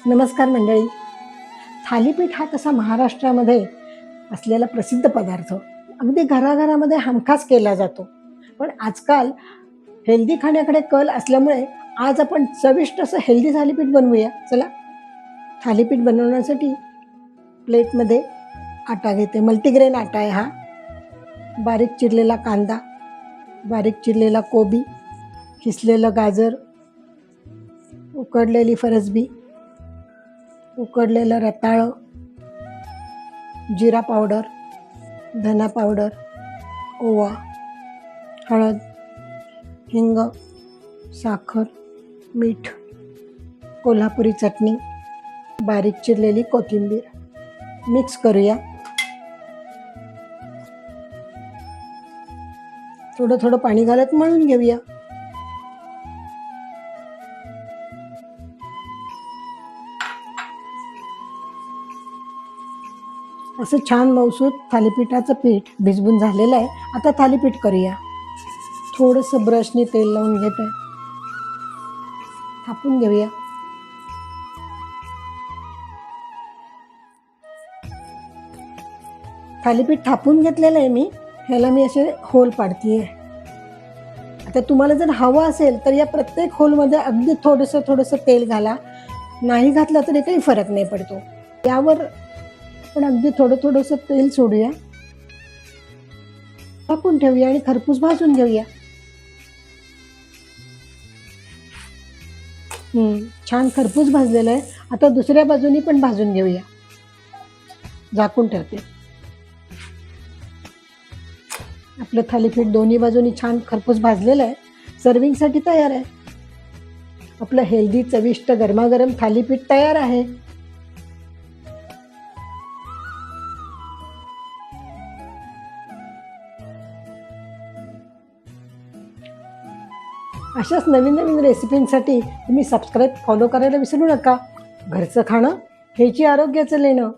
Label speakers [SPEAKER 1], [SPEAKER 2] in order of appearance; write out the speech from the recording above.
[SPEAKER 1] नमस्कार मंडळी. थालीपीठ हा तसा महाराष्ट्रामध्ये असलेला प्रसिद्ध पदार्थ अगदी घराघरामध्ये हमखास केला जातो. पण आजकाल हेल्दी खाण्याकडे कल असल्यामुळे आज आपण चविष्ट असं हेल्दी थालीपीठ बनवूया. चला, थालीपीठ बनवण्यासाठी प्लेटमध्ये आटा घेते. मल्टीग्रेन आटा आहे हा. बारीक चिरलेला कांदा, बारीक चिरलेला कोबी, किसलेलं गाजर, उकडलेली फरसबी, उकडलेलं रताळं, जिरा पावडर, धना पावडर, ओवा, हळद, हिंग, साखर, मीठ, कोल्हापुरी चटणी, बारीक चिरलेली कोथिंबीर. मिक्स करूया. थोडं थोडं पाणी घालत मळून घेऊया. असं छान मऊसूत थालीपीठाचं पीठ भिजवून झालेलं आहे. आता थालीपीठ करूया. थोडंसं ब्रशने तेल लावून घेते. थापून घेऊया. थालीपीठ थापून घेतलेलं आहे मी. ह्याला मी असे होल पाडतीये. आता तुम्हाला जर हवं असेल तर या प्रत्येक होलमध्ये अगदी थोडंसं तेल घाला. नाही घातलं तरी काही फरक नाही पडतो. यावर पण अगदी थोडंसं तेल सोडूया. टाकून ठेवूया आणि खरपूस भाजून घेऊया. छान खरपूस भाजलेलं आहे. आता दुसऱ्या बाजूनी पण भाजून घेऊया. झाकून ठेवते. आपलं थालीपीठ दोन्ही बाजूनी छान खरपूस भाजलेलं आहे. सर्विंगसाठी तयार आहे. आपलं हेल्दी चविष्ट गरमागरम थालीपीठ तयार आहे. अशाच नवीन रेसिपींसाठी तुम्ही सबस्क्राईब फॉलो करायला विसरू नका. घरचं खाणं हेची आरोग्याचं लेणं.